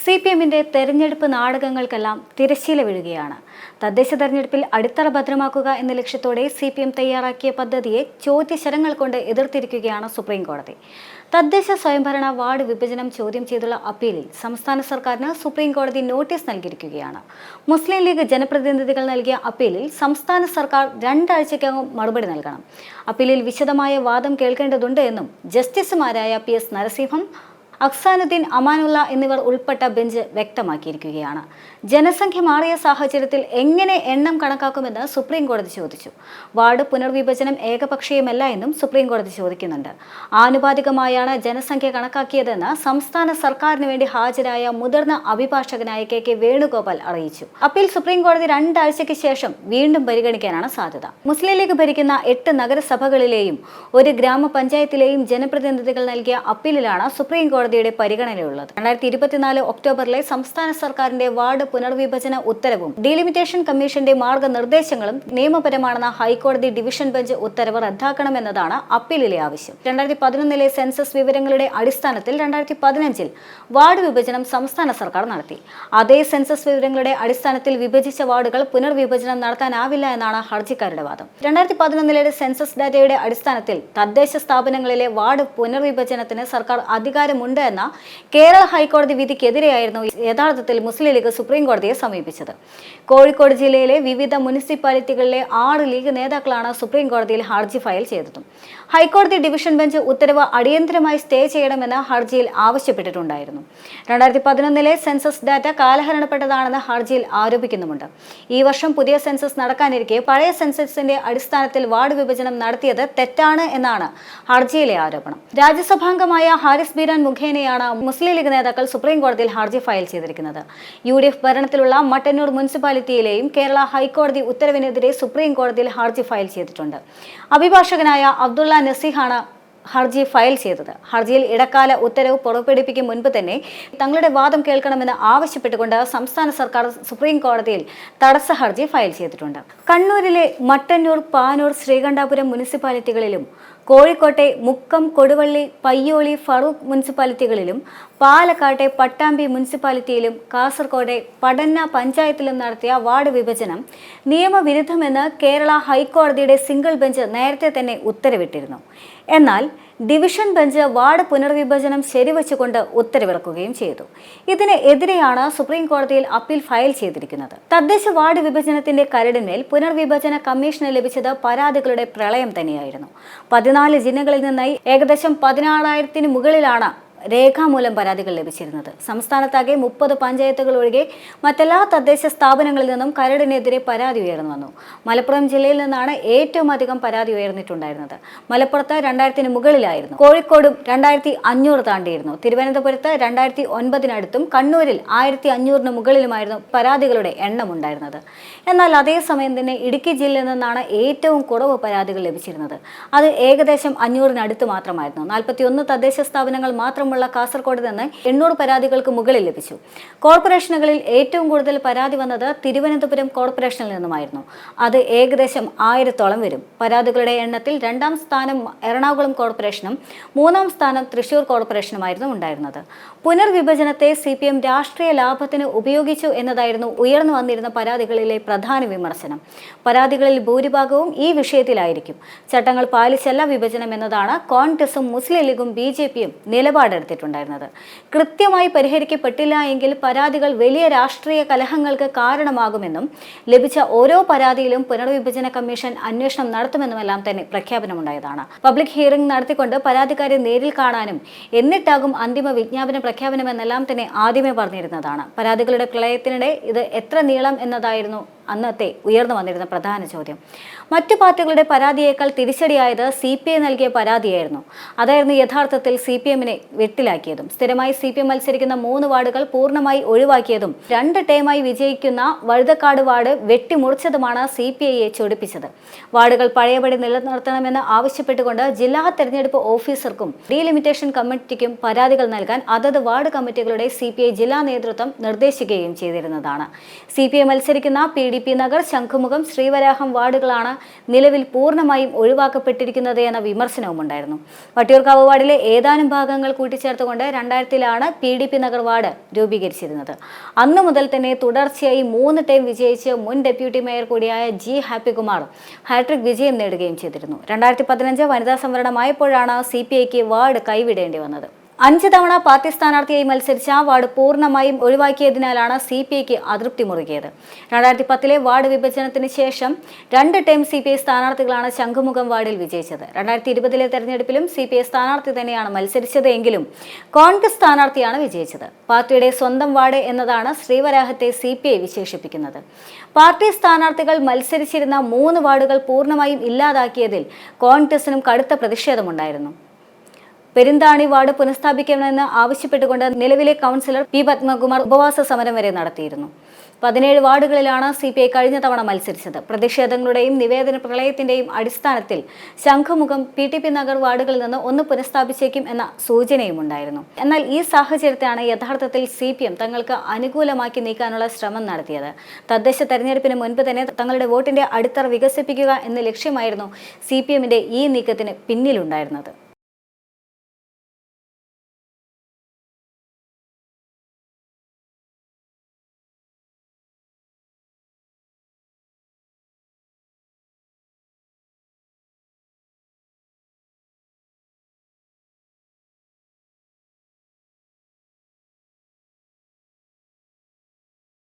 സിപിഎമ്മിന്റെ തെരഞ്ഞെടുപ്പ് നാടകങ്ങൾക്കെല്ലാം തിരശ്ശീല വീഴുകയാണ്. തദ്ദേശ തെരഞ്ഞെടുപ്പിൽ അടിത്തറ ഭദ്രമാക്കുക എന്ന ലക്ഷ്യത്തോടെ സിപിഎം തയ്യാറാക്കിയ പദ്ധതിയെ ചോദ്യശരങ്ങൾ കൊണ്ട് എതിർത്തിരിക്കുകയാണ് സുപ്രീം കോടതി. തദ്ദേശ സ്വയംഭരണ വാർഡ് വിഭജനം ചോദ്യം ചെയ്തുള്ള അപ്പീലിൽ സംസ്ഥാന സർക്കാരിന് സുപ്രീം കോടതി നോട്ടീസ് നൽകിയിരിക്കുകയാണ്. മുസ്ലിം ലീഗ് ജനപ്രതിനിധികൾ നൽകിയ അപ്പീലിൽ സംസ്ഥാന സർക്കാർ 2 ആഴ്ചയ്ക്കകം മറുപടി നൽകണം. അപ്പീലിൽ വിശദമായ വാദം കേൾക്കേണ്ടതുണ്ട് എന്നും ജസ്റ്റിസുമാരായ PS നരസിംഹം, അക്സാനുദ്ദീൻ അമാനുള്ള എന്നിവർ ഉൾപ്പെട്ട ബെഞ്ച് വ്യക്തമാക്കിയിരിക്കുകയാണ്. ജനസംഖ്യ മാറിയ സാഹചര്യത്തിൽ എങ്ങനെ എണ്ണം കണക്കാക്കുമെന്ന് സുപ്രീം കോടതി ചോദിച്ചു. വാർഡ് പുനർവിഭജനം ഏകപക്ഷീയമല്ല എന്നും സുപ്രീം കോടതി ചോദിക്കുന്നുണ്ട്. ആനുപാതികമായാണ് ജനസംഖ്യ കണക്കാക്കിയതെന്ന് സംസ്ഥാന സർക്കാരിന് വേണ്ടി ഹാജരായ മുതിർന്ന അഭിഭാഷകനായ KK വേണുഗോപാൽ അറിയിച്ചു. അപ്പീൽ സുപ്രീം കോടതി 2 ആഴ്ചയ്ക്ക് ശേഷം വീണ്ടും പരിഗണിക്കാനാണ് സാധ്യത. മുസ്ലിം ലീഗ് ഭരിക്കുന്ന 8 നഗരസഭകളിലെയും 1 ഗ്രാമപഞ്ചായത്തിലെയും ജനപ്രതിനിധികൾ നൽകിയ അപ്പീലിലാണ് സുപ്രീം കോടതിയുടെ പരിഗണനയുള്ളത്. 2024 ഒക്ടോബറിലെ സംസ്ഥാന സർക്കാരിന്റെ വാർഡ് പുനർവിഭജന ഉത്തരവും ഡീലിമിറ്റേഷൻ കമ്മീഷന്റെ മാർഗനിർദ്ദേശങ്ങളും നിയമപരമാണെന്ന ഹൈക്കോടതി ഡിവിഷൻ ബെഞ്ച് ഉത്തരവ് റദ്ദാക്കണമെന്നതാണ് അപ്പീലിലെ ആവശ്യം. 2011 സെൻസസ് വിവരങ്ങളുടെ അടിസ്ഥാനത്തിൽ 2015 വാർഡ് വിഭജനം സംസ്ഥാന സർക്കാർ നടത്തി. അതേ സെൻസസ് വിവരങ്ങളുടെ അടിസ്ഥാനത്തിൽ വിഭജിച്ച വാർഡുകൾ പുനർവിഭജനം നടത്താനാവില്ല എന്നാണ് ഹർജിക്കാരുടെ വാദം. 2011 സെൻസസ് ഡാറ്റയുടെ അടിസ്ഥാനത്തിൽ തദ്ദേശ സ്ഥാപനങ്ങളിലെ വാർഡ് പുനർവിഭജനത്തിന് സർക്കാർ അധികാരമുണ്ട് എന്ന കേരള ഹൈക്കോടതി വിധിക്കെതിരെയായിരുന്നു യഥാർത്ഥത്തിൽ മുസ്ലിം ലീഗ് സുപ്രീം കോടതിയെ സമീപിച്ചത്. കോഴിക്കോട് ജില്ലയിലെ വിവിധ മുനിസിപ്പാലിറ്റികളിലെ 6 ലീഗ് നേതാക്കളാണ് സുപ്രീം കോടതിയിൽ ഹർജി ഫയൽ ചെയ്തതും. ഹൈക്കോടതി ഡിവിഷൻ ബെഞ്ച് ഉത്തരവ് അടിയന്തരമായി സ്റ്റേ ചെയ്യണമെന്ന് ഹർജിയിൽ ആവശ്യപ്പെട്ടിട്ടുണ്ടായിരുന്നു. 2011 സെൻസസ് ഡാറ്റ കാലഹരണപ്പെട്ടതാണെന്ന് ഹർജിയിൽ ആരോപിക്കുന്നുമുണ്ട്. ഈ വർഷം പുതിയ സെൻസസ് നടക്കാനിരിക്കെ പഴയ സെൻസസിന്റെ അടിസ്ഥാനത്തിൽ വാർഡ് വിഭജനം നടത്തിയത് തെറ്റാണ് എന്നാണ് ഹർജിയിലെ ആരോപണം. രാജ്യസഭാംഗമായ ഹാരിസ് ബീരാൻ മുഖേനയാണ് മുസ്ലിം ലീഗ് നേതാക്കൾ സുപ്രീം കോടതിയിൽ ഹർജി ഫയൽ ചെയ്തിരിക്കുന്നത്. UDF ഭരണത്തിലുള്ള മട്ടന്നൂർ മുനിസിപ്പാലിറ്റിയിലെയും കേരള ഹൈക്കോടതി ഉത്തരവിനെതിരെ സുപ്രീം കോടതിയിൽ ഹർജി ഫയൽ ചെയ്തിട്ടുണ്ട്. അഭിഭാഷകനായ അബ്ദുള്ള നസീഹാണ് ഹർജി ഫയൽ ചെയ്തത്. ഹർജിയിൽ ഇടക്കാല ഉത്തരവ് പുറപ്പെടുവിക്കും മുൻപ് തന്നെ തങ്ങളുടെ വാദം കേൾക്കണമെന്ന് ആവശ്യപ്പെട്ടുകൊണ്ട് സംസ്ഥാന സർക്കാർ സുപ്രീം കോടതിയിൽ തടസ്സ ഹർജി ഫയൽ ചെയ്തിട്ടുണ്ട്. കണ്ണൂരിലെ മട്ടന്നൂർ, പാനൂർ, ശ്രീകണ്ഠാപുരം മുനിസിപ്പാലിറ്റികളിലും കോഴിക്കോട്ടെ മുക്കം, കൊടുവള്ളി, പയ്യോളി, ഫറൂഖ് മുനിസിപ്പാലിറ്റികളിലും പാലക്കാട്ടെ പട്ടാമ്പി മുനിസിപ്പാലിറ്റിയിലും കാസർഗോഡെ പടന്ന പഞ്ചായത്തിലും നടത്തിയ വാർഡ് വിഭജനം നിയമവിരുദ്ധമെന്ന് കേരള ഹൈക്കോടതിയുടെ സിംഗിൾ ബെഞ്ച് നേരത്തെ തന്നെ ഉത്തരവിട്ടിരുന്നു. എന്നാൽ ഡിവിഷൻ ബെഞ്ച് വാർഡ് പുനർവിഭജനം ശരിവച്ചുകൊണ്ട് ഉത്തരവിറക്കുകയും ചെയ്തു. ഇതിന് എതിരെയാണ് സുപ്രീം കോടതിയിൽ അപ്പീൽ ഫയൽ ചെയ്തിരിക്കുന്നത്. തദ്ദേശ വാർഡ് വിഭജനത്തിന്റെ കരടിന്മേൽ പുനർവിഭജന കമ്മീഷന് ലഭിച്ചത് പരാതികളുടെ പ്രളയം തന്നെയായിരുന്നു. 14 ജില്ലകളിൽ നിന്നായി ഏകദേശം 16,000 മുകളിലാണ് രേഖാമൂലം പരാതികൾ ലഭിച്ചിരുന്നത്. സംസ്ഥാനത്താകെ 30 പഞ്ചായത്തുകൾ ഒഴികെ മറ്റെല്ലാ തദ്ദേശ സ്ഥാപനങ്ങളിൽ നിന്നും കരടിനെതിരെ പരാതി ഉയർന്നു വന്നു. മലപ്പുറം ജില്ലയിൽ നിന്നാണ് ഏറ്റവും അധികം പരാതി ഉയർന്നിട്ടുണ്ടായിരുന്നത്. മലപ്പുറത്ത് 2000 മുകളിലായിരുന്നു. കോഴിക്കോടും 2500 താണ്ടിയിരുന്നു. തിരുവനന്തപുരത്ത് 2009 കണ്ണൂരിൽ 1500 മുകളിലുമായിരുന്നു പരാതികളുടെ എണ്ണം ഉണ്ടായിരുന്നത്. എന്നാൽ അതേസമയം തന്നെ ഇടുക്കി ജില്ലയിൽ നിന്നാണ് ഏറ്റവും കുറവ് പരാതികൾ ലഭിച്ചിരുന്നത്. അത് ഏകദേശം 500-നടുത്ത് മാത്രമായിരുന്നു. 41 തദ്ദേശ സ്ഥാപനങ്ങൾ മാത്രമുള്ള കാസർഗോഡ് നിന്ന് 800 പരാതികൾക്ക് മുകളിൽ ലഭിച്ചു. കോർപ്പറേഷനുകളിൽ ഏറ്റവും കൂടുതൽ പരാതി വന്നത് തിരുവനന്തപുരം കോർപ്പറേഷനിൽ നിന്നുമായിരുന്നു. അത് ഏകദേശം 1000-ഓളം വരും. പരാതികളുടെ എണ്ണത്തിൽ 2ാം സ്ഥാനം എറണാകുളം കോർപ്പറേഷനും 3ാം സ്ഥാനം തൃശൂർ കോർപ്പറേഷനുമായിരുന്നു ഉണ്ടായിരുന്നത്. പുനർവിഭജനത്തെ CPM രാഷ്ട്രീയ ലാഭത്തിന് ഉപയോഗിച്ചു എന്നതായിരുന്നു ഉയർന്നു വന്നിരുന്ന പരാതികളിലെ പ്രധാന വിമർശനം. പരാതികളിൽ ഭൂരിഭാഗവും ഈ വിഷയത്തിലായിരിക്കും. ചട്ടങ്ങൾ പാലിച്ചല്ല വിഭജനം എന്നതാണ് കോൺഗ്രസും മുസ്ലിം ലീഗും BJPയും നിലപാടെടുത്തിട്ടുണ്ടായിരുന്നത്. കൃത്യമായി പരിഹരിക്കപ്പെട്ടില്ല എങ്കിൽ പരാതികൾ വലിയ രാഷ്ട്രീയ കലഹങ്ങൾക്ക് കാരണമാകുമെന്നും ലഭിച്ച ഓരോ പരാതിയിലും പുനർവിഭജന കമ്മീഷൻ അന്വേഷണം നടത്തുമെന്നുമെല്ലാം തന്നെ പ്രഖ്യാപനമുണ്ടായതാണ്. പബ്ലിക് ഹിയറിംഗ് നടത്തിക്കൊണ്ട് പരാതിക്കാരെ നേരിൽ കാണാനും എന്നിട്ടാകും അന്തിമ വിജ്ഞാപന പ്രഖ്യാപനമെന്നെല്ലാം തന്നെ ആദ്യമേ പറഞ്ഞിരുന്നതാണ്. പരാതികളുടെ പ്രളയത്തിനിടെ ഇത് എത്ര നീളം എന്നതായിരുന്നു അന്നത്തെ ഉയർന്നു വന്നിരുന്ന പ്രധാന ചോദ്യം. മറ്റു പാർട്ടികളുടെ പരാതിയേക്കാൾ തിരിച്ചടിയായത് CPI നൽകിയ പരാതിയായിരുന്നു. അതായിരുന്നു യഥാർത്ഥത്തിൽ CPMനെ വെട്ടിലാക്കിയതും. സ്ഥിരമായി CPM മത്സരിക്കുന്ന 3 വാർഡുകൾ പൂർണ്ണമായി ഒഴിവാക്കിയതും 2 ടേമായി വിജയിക്കുന്ന വഴുതക്കാട് വാർഡ് വെട്ടിമുറിച്ചതുമാണ് CPIയെ ചൊടിപ്പിച്ചത്. വാർഡുകൾ പഴയപടി നിലനിർത്തണമെന്ന് ആവശ്യപ്പെട്ടുകൊണ്ട് ജില്ലാ തെരഞ്ഞെടുപ്പ് ഓഫീസർക്കും ഡീലിമിറ്റേഷൻ കമ്മിറ്റിക്കും പരാതികൾ നൽകാൻ അതത് വാർഡ് കമ്മിറ്റികളുടെ CPI ജില്ലാ നേതൃത്വം നിർദ്ദേശിക്കുകയും ചെയ്തിരുന്നതാണ്. CPI മത്സരിക്കുന്ന PD PDP നഗർ, ശംഖുമുഖം, ശ്രീവരാഹം വാർഡുകളാണ് നിലവിൽ പൂർണ്ണമായും ഒഴിവാക്കപ്പെട്ടിരിക്കുന്നത് എന്ന വിമർശനവും ഉണ്ടായിരുന്നു. വട്ടിയൂർക്കാവ് വാർഡിലെ ഏതാനും ഭാഗങ്ങൾ കൂട്ടിച്ചേർത്തുകൊണ്ട് 2000-ലാണ് PDP നഗർ വാർഡ് രൂപീകരിച്ചിരുന്നത്. അന്നു മുതൽ തന്നെ തുടർച്ചയായി 3 ടൈം വിജയിച്ച് മുൻ ഡെപ്യൂട്ടി മേയർ കൂടിയായ G. ഹാപ്പികുമാർ ഹാട്രിക് വിജയം നേടുകയും ചെയ്തിരുന്നു. 2015 വനിതാ സംവരണമായപ്പോഴാണ് CPIക്ക് വാർഡ് കൈവിടേണ്ടി വന്നത്. 5 തവണ പാർട്ടി സ്ഥാനാർത്ഥിയായി മത്സരിച്ച വാർഡ് പൂർണ്ണമായും ഒഴിവാക്കിയതിനാലാണ് CPIക്ക് അതൃപ്തി മുറുകിയത്. 2010-ലെ വാർഡ് വിഭജനത്തിന് ശേഷം 2 ടൈം CPI സ്ഥാനാർത്ഥികളാണ് ശംഖുമുഖം വാർഡിൽ വിജയിച്ചത്. 2020-ലെ തെരഞ്ഞെടുപ്പിലും CPI സ്ഥാനാർത്ഥി തന്നെയാണ് മത്സരിച്ചത് എങ്കിലും കോൺഗ്രസ് സ്ഥാനാർത്ഥിയാണ് വിജയിച്ചത്. പാർട്ടിയുടെ സ്വന്തം വാർഡ് എന്നതാണ് ശ്രീവരാഹത്തെ CPI വിശേഷിപ്പിക്കുന്നത്. പാർട്ടി സ്ഥാനാർത്ഥികൾ മത്സരിച്ചിരുന്ന 3 വാർഡുകൾ പൂർണ്ണമായും ഇല്ലാതാക്കിയതിൽ കോൺഗ്രസിനും കടുത്ത പ്രതിഷേധമുണ്ടായിരുന്നു. പെരിന്താണി വാർഡ് പുനഃസ്ഥാപിക്കണമെന്ന് ആവശ്യപ്പെട്ടുകൊണ്ട് നിലവിലെ കൗൺസിലർ P. പത്മകുമാർ ഉപവാസ സമരം വരെ നടത്തിയിരുന്നു. 17 വാർഡുകളിലാണ് CPI കഴിഞ്ഞ തവണ മത്സരിച്ചത്. പ്രതിഷേധങ്ങളുടെയും നിവേദന പ്രളയത്തിന്റെയും അടിസ്ഥാനത്തിൽ ശംഖുമുഖം, PDP നഗർ വാർഡുകളിൽ നിന്ന് ഒന്ന് പുനഃസ്ഥാപിച്ചേക്കും എന്ന സൂചനയും ഉണ്ടായിരുന്നു. എന്നാൽ ഈ സാഹചര്യത്തെയാണ് യഥാർത്ഥത്തിൽ CPM തങ്ങൾക്ക് അനുകൂലമാക്കി നീക്കാനുള്ള ശ്രമം നടത്തിയത്. തദ്ദേശ തെരഞ്ഞെടുപ്പിന് മുൻപ് തന്നെ തങ്ങളുടെ വോട്ടിന്റെ അടിത്തറ വികസിപ്പിക്കുക എന്ന ലക്ഷ്യമായിരുന്നു CPMന്റെ ഈ നീക്കത്തിന് പിന്നിലുണ്ടായിരുന്നത്.